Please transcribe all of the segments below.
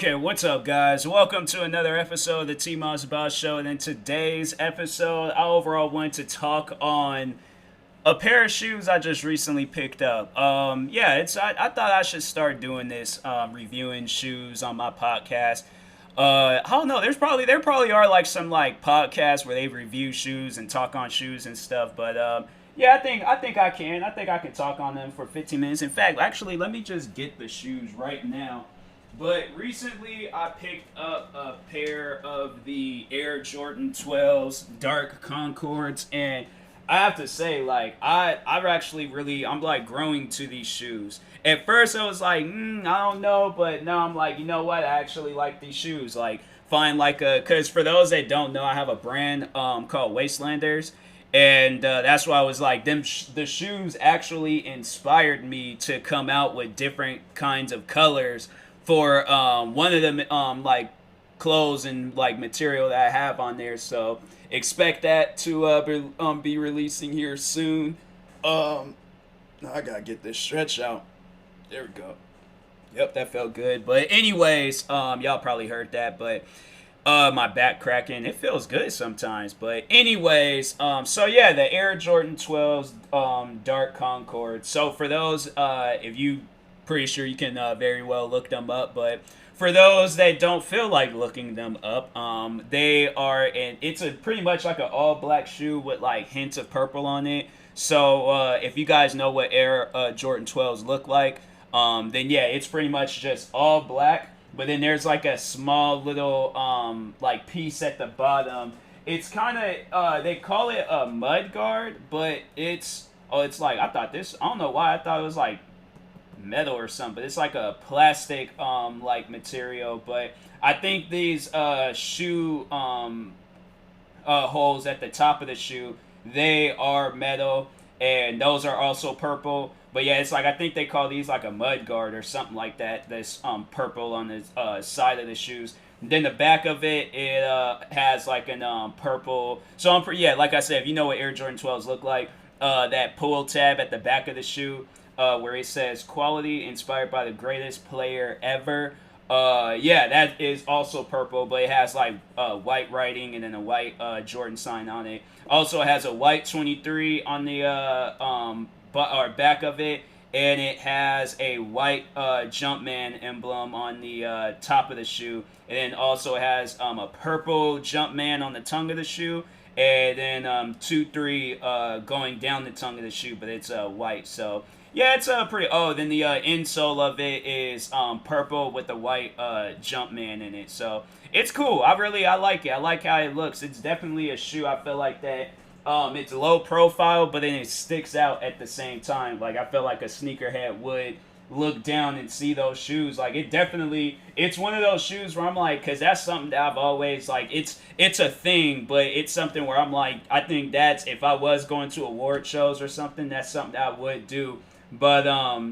Okay, what's up, guys? Welcome to another episode of the TMossBoss Show. And in today's episode, I overall wanted to talk on a pair of shoes I just recently picked up. Yeah, I thought I should start doing this, reviewing shoes on my podcast. I don't know. There probably are like some like podcasts where they review shoes and talk on shoes and stuff. But yeah, I think I can talk on them for 15 minutes. In fact, actually, let me just get the shoes right now. But recently, I picked up a pair of the Air Jordan 12s, dark Concords, and I have to say, like, I've actually really, I'm like growing to these shoes. At first, I was like, I don't know, but now I'm like, you know what? I actually like these shoes. Like, find like cause for those that don't know, I have a brand called Wastelanders, and that's why I was like, the shoes actually inspired me to come out with different kinds of colors for one of them like clothes and like material that I have on there. So expect that to be releasing here soon. I gotta get this stretch out. There we go. Yep, that felt good. But anyways, y'all probably heard that, but my back cracking, it feels good sometimes. But anyways, so yeah, the Air Jordan 12s dark Concord. So for those if you pretty sure you can very well look them up, but for those that don't feel like looking them up, they are, and it's a pretty much like an all black shoe with like hints of purple on it. So if you guys know what Air Jordan 12s look like, then yeah, it's pretty much just all black, but then there's like a small little like piece at the bottom. It's kind of they call it a mud guard, but it's like, I don't know why I thought it was like metal or something, but it's like a plastic like material. But I think these shoe holes at the top of the shoe, they are metal, and those are also purple. But yeah, it's like, I think they call these like a mud guard or something like that. That's purple on the side of the shoes. And then the back of it has like an purple. So yeah, like I said, if you know what Air Jordan 12s look like, that pull tab at the back of the shoe, where it says quality inspired by the greatest player ever. Yeah, that is also purple, but it has like white writing and then a white Jordan sign on it. Also has a white 23 on the back of it, and it has a white Jumpman emblem on the top of the shoe, and then also has a purple Jumpman on the tongue of the shoe, and then 2-3 going down the tongue of the shoe, but it's white. So yeah, it's pretty. Oh, then the insole of it is purple with the white Jumpman in it. So it's cool. I like it. I like how it looks. It's definitely a shoe. I feel like that. It's low profile, but then it sticks out at the same time. Like, I feel like a sneakerhead would look down and see those shoes. Like, it's one of those shoes where I'm like, because that's something that I've always, like, it's a thing, but it's something where I'm like, I think that's, if I was going to award shows or something, that's something that I would do. But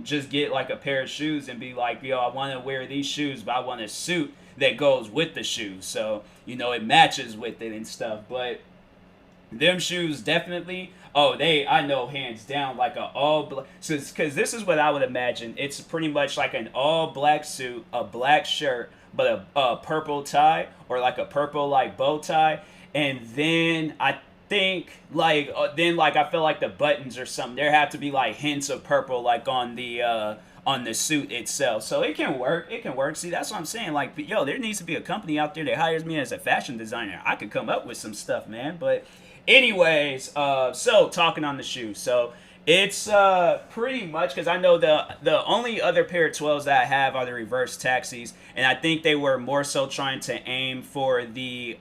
just get like a pair of shoes and be like, yo, I want to wear these shoes, but I want a suit that goes with the shoes, so it matches with it and stuff. But them shoes definitely, I know hands down, like a all black, because this is what I would imagine. It's pretty much like an all black suit, a black shirt, but a purple tie, or like a purple like bow tie, and then I think like I feel like the buttons or something, there have to be like hints of purple like on the suit itself. So it can work. See, that's what I'm saying. Like, yo, there needs to be a company out there that hires me as a fashion designer. I could come up with some stuff, man. But anyways, so talking on the shoe. So it's pretty much, because I know the only other pair of 12s that I have are the reverse taxis, and I think they were more so trying to aim for the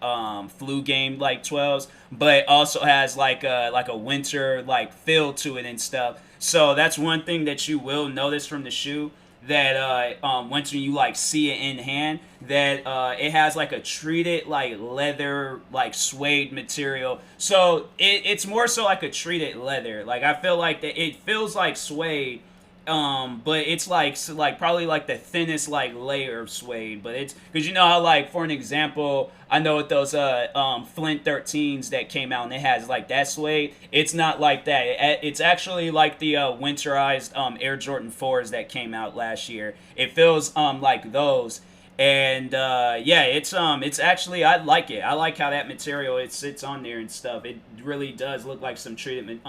flu game like 12s, but also has like a winter like feel to it and stuff. So that's one thing that you will notice from the shoe, that once you like see it in hand, that it has like a treated like leather like suede material. So it's more so like a treated leather. Like, I feel like that it feels like suede, but it's like probably like the thinnest like layer of suede. But it's because, you know how, like, for an example, I know with those Flint 13s that came out and it has like that suede, it's not like that. It's actually like the winterized Air Jordan 4s that came out last year. It feels like those. And yeah, it's actually, I like it. I like how that material it sits on there and stuff. It really does look like some treated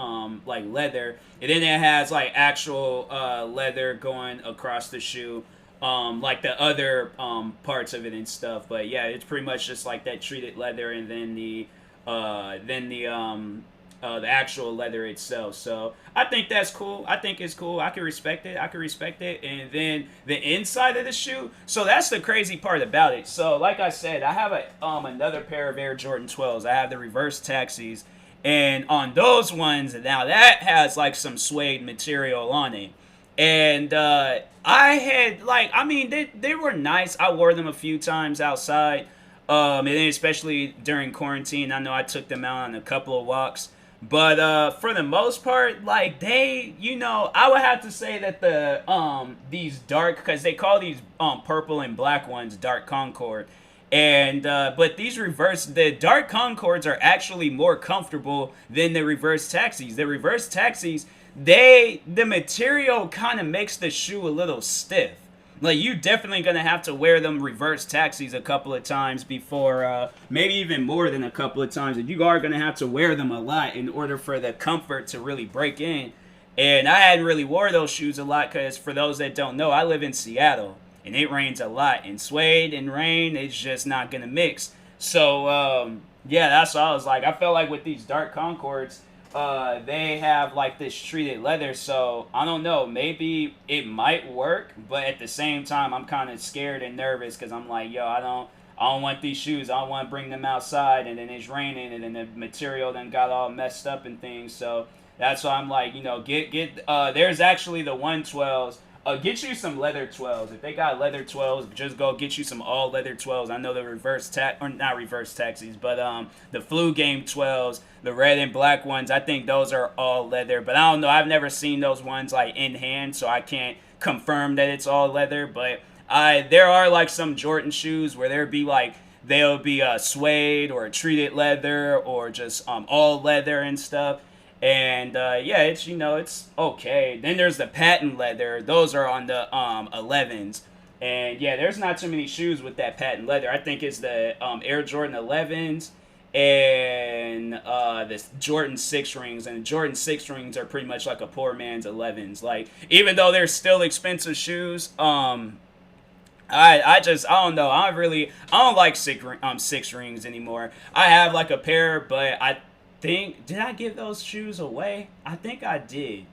like leather, and then it has like actual leather going across the shoe, like the other parts of it and stuff. But yeah, it's pretty much just like that treated leather, and then the actual leather itself. So I think that's cool. I think it's cool. I can respect it. I can respect it. And then the inside of the shoe. So that's the crazy part about it. So like I said, I have another pair of Air Jordan 12s. I have the reverse taxis, and on those ones, now that has like some suede material on it. And I had like, I mean, they were nice. I wore them a few times outside. And then especially during quarantine, I know I took them out on a couple of walks. But for the most part, like they, I would have to say that these dark, because they call these purple and black ones dark Concord, and but the dark Concords are actually more comfortable than the reverse taxis. The reverse taxis, the material kind of makes the shoe a little stiff. Like, you definitely gonna have to wear them reverse taxis a couple of times before, maybe even more than a couple of times. And you are gonna have to wear them a lot in order for the comfort to really break in. And I hadn't really wore those shoes a lot because, for those that don't know, I live in Seattle and it rains a lot. And suede and rain is just not gonna mix. So yeah, that's all I was like. I felt like with these dark Concords, they have like this treated leather, so I don't know, maybe it might work, but at the same time I'm kind of scared and nervous because I'm like, yo, I don't want these shoes. I don't want to bring them outside and then it's raining and then the material then got all messed up and things. So that's why I'm like, get there's actually the 112s. Get you some leather 12s. If they got leather 12s, just go get you some all leather 12s. I know the or not reverse taxis, but the flu game 12s, the red and black ones, I think those are all leather. But I don't know. I've never seen those ones like in hand, so I can't confirm that it's all leather. But there are like some Jordan shoes where they'll be a suede or a treated leather or just all leather and stuff. And yeah, it's okay. Then there's the patent leather. Those are on the 11s. And yeah, there's not too many shoes with that patent leather. I think it's the Air Jordan 11s and the Jordan 6 rings. And the Jordan 6 rings are pretty much like a poor man's 11s. Like, even though they're still expensive shoes, I don't know. I don't like six rings anymore. I have like a pair, but did I give those shoes away? I think I did.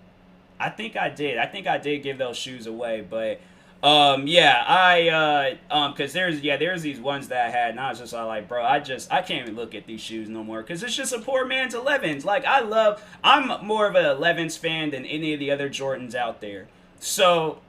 I think I did give those shoes away, but yeah, cause there's these ones that I had, and I was just like, bro, I can't even look at these shoes no more, cause it's just a poor man's 11s. Like, I'm more of an 11s fan than any of the other Jordans out there. So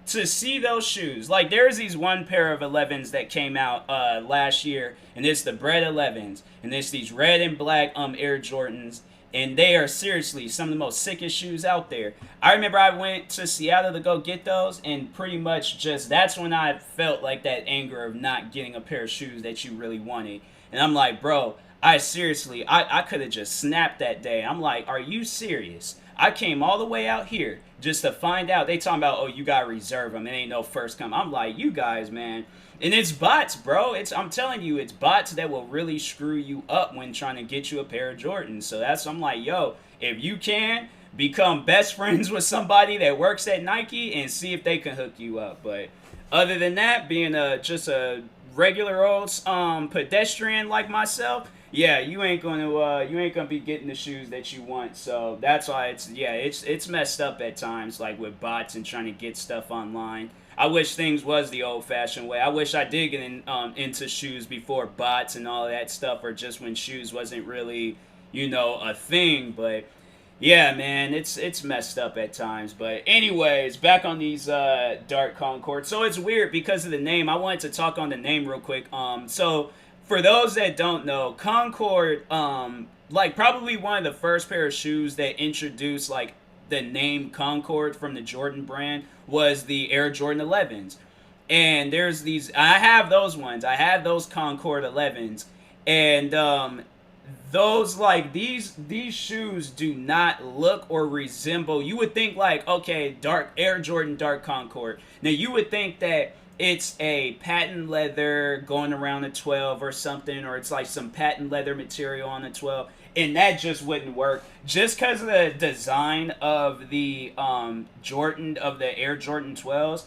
to see those shoes, like, there's these one pair of 11s that came out last year, and it's the Bread 11s, and it's these red and black Air Jordans, and they are seriously some of the most sickest shoes out there. I remember I went to Seattle to go get those, and pretty much just that's when I felt like that anger of not getting a pair of shoes that you really wanted. And I'm like, bro, I could have just snapped that day. I'm like, are you serious? I came all the way out here just to find out. They talking about, oh, you gotta reserve them. It ain't no first come. I'm like, you guys, man. And it's bots, bro. I'm telling you, it's bots that will really screw you up when trying to get you a pair of Jordans. So I'm like, yo, if you can, become best friends with somebody that works at Nike and see if they can hook you up. But other than that, being just a regular old pedestrian like myself, yeah, you ain't gonna be getting the shoes that you want. So that's why it's messed up at times, like with bots and trying to get stuff online. I wish things was the old-fashioned way. I wish I did get into shoes before bots and all that stuff, or just when shoes wasn't really, a thing. But yeah, man, it's messed up at times. But anyways, back on these dark Concord. So it's weird because of the name. I wanted to talk on the name real quick. So for those that don't know, Concord, like probably one of the first pair of shoes that introduced like the name Concord from the Jordan brand was the Air Jordan 11s. And there's I have those ones. I have those Concord 11s. And those, like, these shoes do not look or resemble. You would think like, okay, dark Air Jordan dark Concord. Now you would think that it's a patent leather going around the 12 or something, or it's like some patent leather material on the 12, and that just wouldn't work just because of the design of the Air Jordan 12s.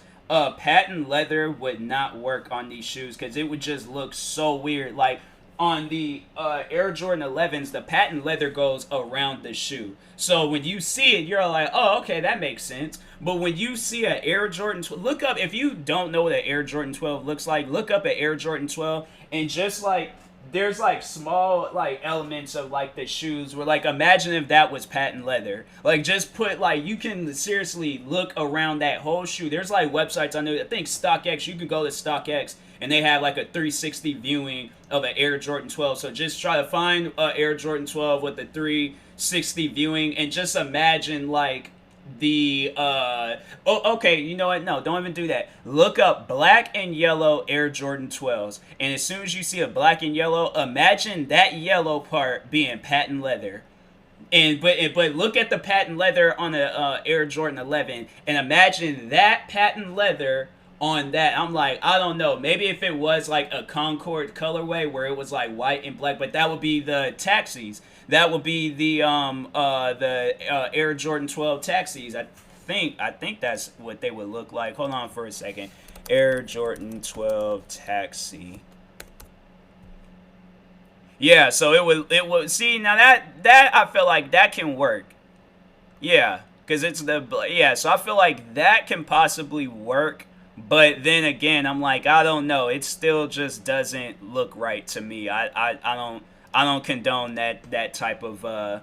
Patent leather would not work on these shoes because it would just look so weird. Like on the Air Jordan 11s, the patent leather goes around the shoe. So when you see it, you're like, oh, okay, that makes sense. But when you see an Air Jordan 12, look up, if you don't know what an Air Jordan 12 looks like, look up an Air Jordan 12 and just like, there's like small like elements of like the shoes where like imagine if that was patent leather. Like just put like you can seriously look around that whole shoe. There's like websites I know. I think StockX. You could go to StockX and they have like a 360 viewing of an Air Jordan 12. So just try to find a Air Jordan 12 with a 360 viewing and just imagine like the okay, you know what, no, don't even do that. Look up black and yellow Air Jordan 12s, and as soon as you see a black and yellow, imagine that yellow part being patent leather. And but look at the patent leather on the Air Jordan 11 and imagine that patent leather on that. I'm like, I don't know, maybe if it was like a Concord colorway where it was like white and black, but that would be the taxis. That would be the Air Jordan 12 taxis. I think that's what they would look like. Hold on for a second. Air Jordan 12 taxi. Yeah, so it would see now that I feel like that can work. Yeah, because it's so I feel like that can possibly work. But then again, I'm like, I don't know. It still just doesn't look right to me. I don't condone that type of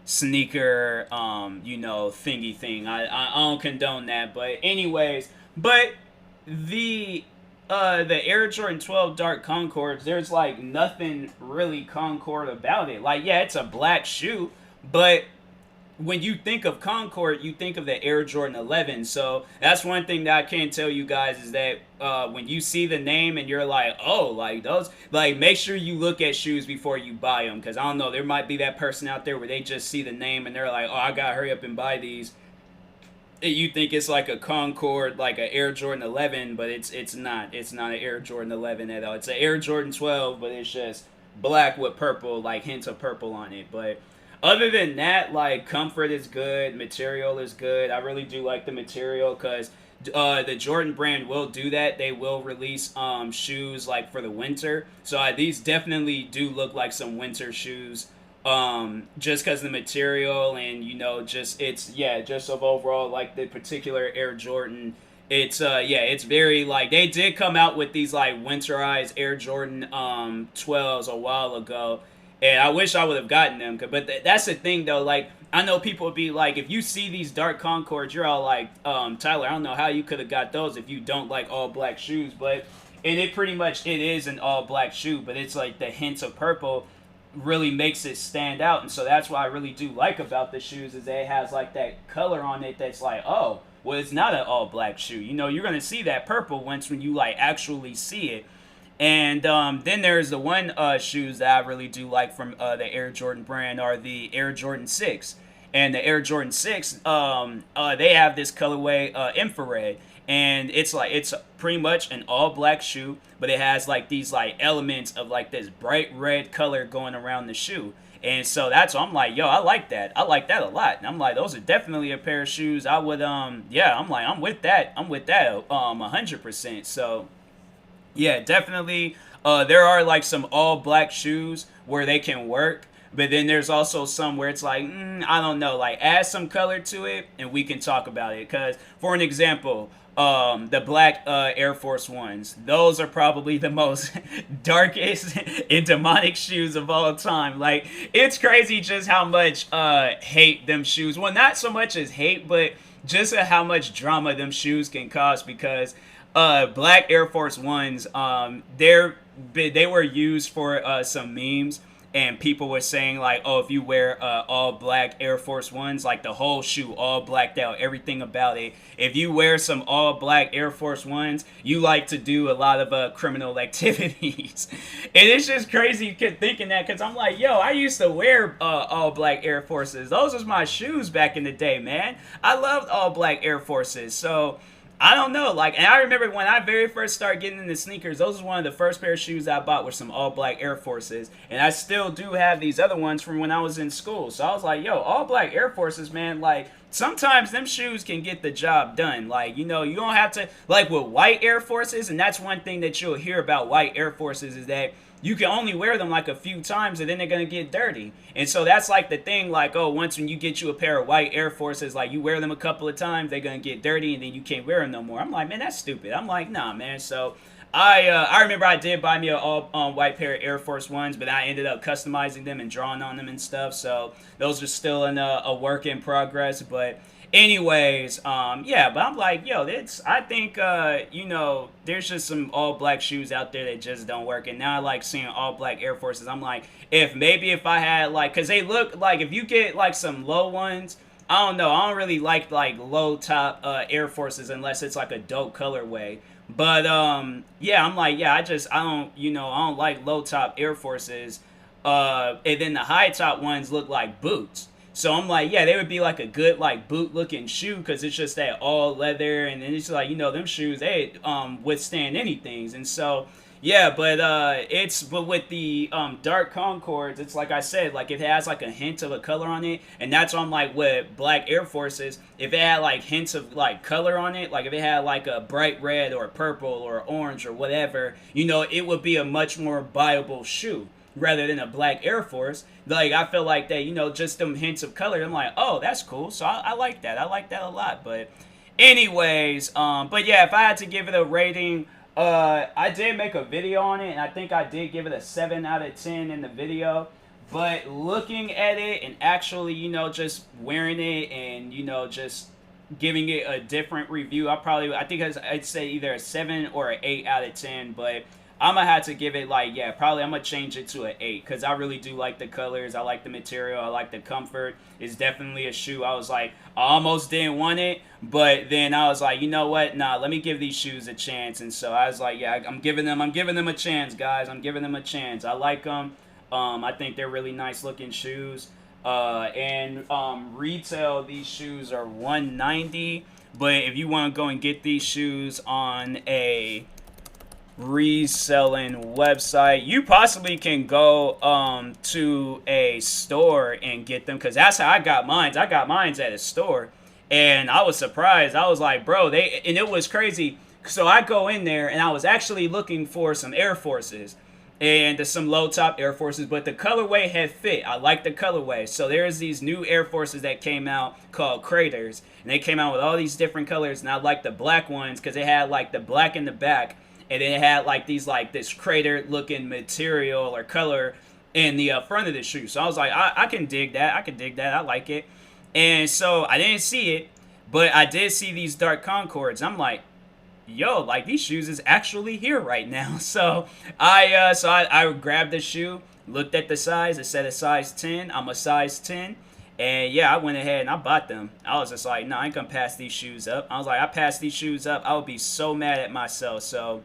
sneaker thingy thing. I don't condone that. But anyways, the Air Jordan 12 Dark Concords, there's like nothing really Concord about it. Like yeah, it's a black shoe, but when you think of Concord, you think of the Air Jordan 11. So that's one thing that I can tell you guys is that when you see the name and you're like, oh, like those, like make sure you look at shoes before you buy them. Because I don't know, there might be that person out there where they just see the name and they're like, oh, I gotta hurry up and buy these. You think it's like a Concord, like an Air Jordan 11, but it's not. It's not an Air Jordan 11 at all. It's an Air Jordan 12, but it's just black with purple, like hints of purple on it. But other than that, like comfort is good, material is good. I really do like the material because the Jordan brand will do that. They will release shoes like for the winter. So these definitely do look like some winter shoes. Just because the material and just of overall like the particular Air Jordan. It's very like they did come out with these like winterized Air Jordan 12s a while ago. And I wish I would have gotten them. But that's the thing, though. Like, I know people would be like, if you see these dark Concords, you're all like, Tyler, I don't know how you could have got those if you don't like all black shoes. And it pretty much, it is an all black shoe. But it's like the hints of purple really makes it stand out. And so that's what I really do like about the shoes is that it has like that color on it that's like, oh, well, it's not an all black shoe. You know, you're going to see that purple once when you like actually see it. And then there's the one shoes that I really do like from the Air Jordan brand are the Air Jordan 6. And the Air Jordan 6, they have this colorway infrared. And it's pretty much an all black shoe, but it has like these like elements of like this bright red color going around the shoe. And so that's I'm like, yo, I like that. I like that a lot. And I'm like, those are definitely a pair of shoes I would I'm like, I'm with that 100%. So yeah, definitely. There are like some all black shoes where they can work, but then there's also some where it's like, I don't know, like add some color to it and we can talk about it. Because for an example, the black Air Force Ones, those are probably the most darkest and demonic shoes of all time. Like it's crazy just how much hate them shoes. Well, not so much as hate, but just how much drama them shoes can cause because black Air Force Ones, they were used for some memes, and people were saying like, oh, if you wear all black Air Force Ones, like the whole shoe all blacked out, everything about it. If you wear some all black Air Force Ones, you like to do a lot of criminal activities. And it's just crazy thinking that because I'm like, yo, I used to wear all black Air Forces. Those was my shoes back in the day, man. I loved all black Air Forces. So I don't know. Like, and I remember when I very first started getting into sneakers, those was one of the first pair of shoes I bought were some all black Air Forces, and I still do have these other ones from when I was in school. So I was like, yo, all black Air Forces, man. Like, sometimes them shoes can get the job done. Like, you know, you don't have to like with white Air Forces, and that's one thing that you'll hear about white Air Forces is that you can only wear them like a few times and then they're gonna get dirty. And so that's like the thing, like, oh, once when you get you a pair of white Air Forces, like you wear them a couple of times, they're gonna get dirty and then you can't wear them no more. I'm like, man, that's stupid. I'm like, nah, man. So I remember I did buy me a all white pair of Air Force Ones, but I ended up customizing them and drawing on them and stuff. So those are still in a work in progress. But anyways, yeah, but I'm like, yo, it's I think you know, there's just some all black shoes out there that just don't work. And now I like seeing all black Air Forces. I'm like, if I had like, cause they look like if you get like some low ones. I don't know. I don't really like low top Air Forces unless it's like a dope colorway. But yeah, I'm like, yeah, I don't, you know, I don't like low top Air Forces. And then the high top ones look like boots. So I'm like, yeah, they would be like a good like boot looking shoe because it's just that all leather and then it's like, you know, them shoes they withstand anything. And so yeah, but with the dark Concords, it's like I said, like it has like a hint of a color on it, and that's on like with black Air Forces. If it had like hints of like color on it, like if it had like a bright red or purple or orange or whatever, you know, it would be a much more buyable shoe rather than a black Air Force. Like I feel like that, you know, just them hints of color. I'm like, oh, that's cool. So I like that. I like that a lot. But anyways, but yeah, if I had to give it a rating. I did make a video on it, and I think I did give it a 7 out of 10 in the video. But looking at it and actually, you know, just wearing it and, you know, just giving it a different review, I think I'd say either a 7 or an 8 out of 10. But I'm gonna have to give it like, yeah, probably I'm gonna change it to an 8 because I really do like the colors, I like the material, I like the comfort. It's definitely a shoe. I was like, I almost didn't want it, but then I was like, you know what? Nah, let me give these shoes a chance. And so I was like, yeah, I'm giving them a chance, guys. I'm giving them a chance. I like them. I think they're really nice looking shoes. And retail, these shoes are $190. But if you want to go and get these shoes on a reselling website, you possibly can go to a store and get them because that's how I got mine at a store, and I was surprised. I was like, bro, and it was crazy. So I go in there and I was actually looking for some Air Forces and some low top Air Forces, but the colorway had fit. I like the colorway. So there's these new Air Forces that came out called Craters, and they came out with all these different colors, and I like the black ones because they had like the black in the back, and then it had like this crater looking material or color in the front of the shoe. So I was like, I can dig that. I like it. And so I didn't see it, but I did see these dark Concords. I'm like, yo, like these shoes is actually here right now. So I grabbed the shoe, looked at the size. It said a size 10. I'm a size 10. And yeah, I went ahead and I bought them. I was just like, no, I ain't gonna pass these shoes up. I was like, I pass these shoes up, I would be so mad at myself. So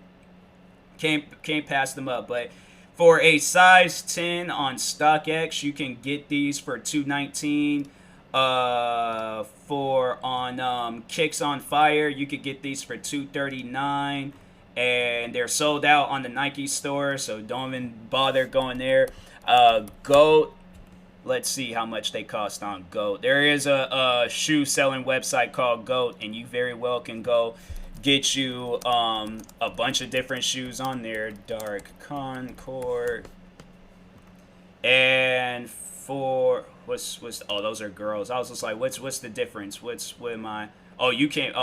can't pass them up. But for a size 10 on StockX, you can get these for $219. For on Kicks on Fire, you could get these for $239, and they're sold out on the Nike store, so don't even bother going there. Goat, let's see how much they cost on Goat. There is a shoe selling website called Goat, and you very well can go get you a bunch of different shoes on there. Dark Concord, and for what's oh, those are girls. I was just like, what's the difference? What am I? Oh, you can't.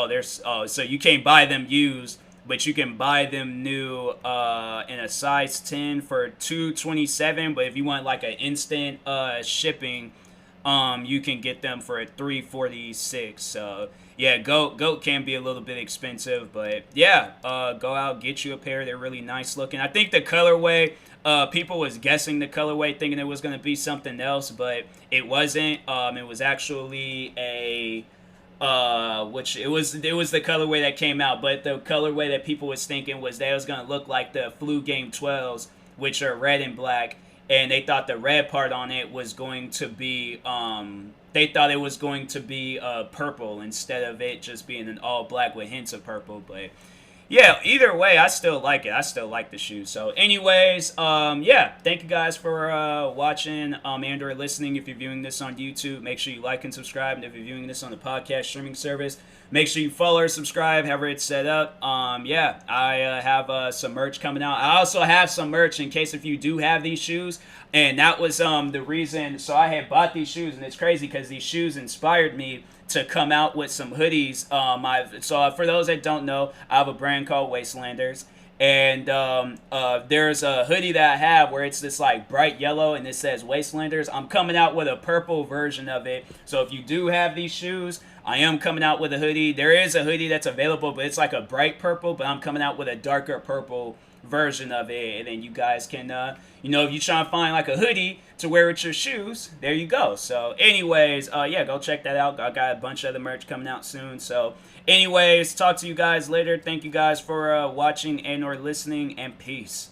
So you can't buy them used, but you can buy them new in a size 10 for $227. But if you want like an instant shipping, you can get them for $346. So yeah, goat can be a little bit expensive, but yeah, go out, get you a pair. They're really nice looking. I think the colorway, people was guessing the colorway, thinking it was going to be something else, but it wasn't. It was actually a which it was the colorway that came out, but the colorway that people was thinking was that it was going to look like the Flu Game 12s, which are red and black. and they thought the red part on it was going to be they thought it was going to be purple instead of it just being an all black with hints of purple. But yeah, either way, I still like it. I still like the shoe. So anyways, yeah, thank you guys for watching and or listening. If you're viewing this on YouTube, make sure you like and subscribe. And if you're viewing this on the podcast streaming service, make sure you follow or subscribe, however it's set up. Yeah, I have some merch coming out. I also have some merch in case if you do have these shoes. And that was the reason. So I had bought these shoes, and it's crazy because these shoes inspired me to come out with some hoodies. So for those that don't know, I have a brand called Wastelanders. And there's a hoodie that I have where it's this like bright yellow and it says Wastelanders. I'm coming out with a purple version of it. So if you do have these shoes, I am coming out with a hoodie. There is a hoodie that's available, but it's like a bright purple, but I'm coming out with a darker purple version of it. And then you guys can, if you try to find like a hoodie to wear with your shoes, there you go. So anyways, yeah, go check that out. I got a bunch of other merch coming out soon. So anyways, talk to you guys later. Thank you guys for watching and or listening, and peace.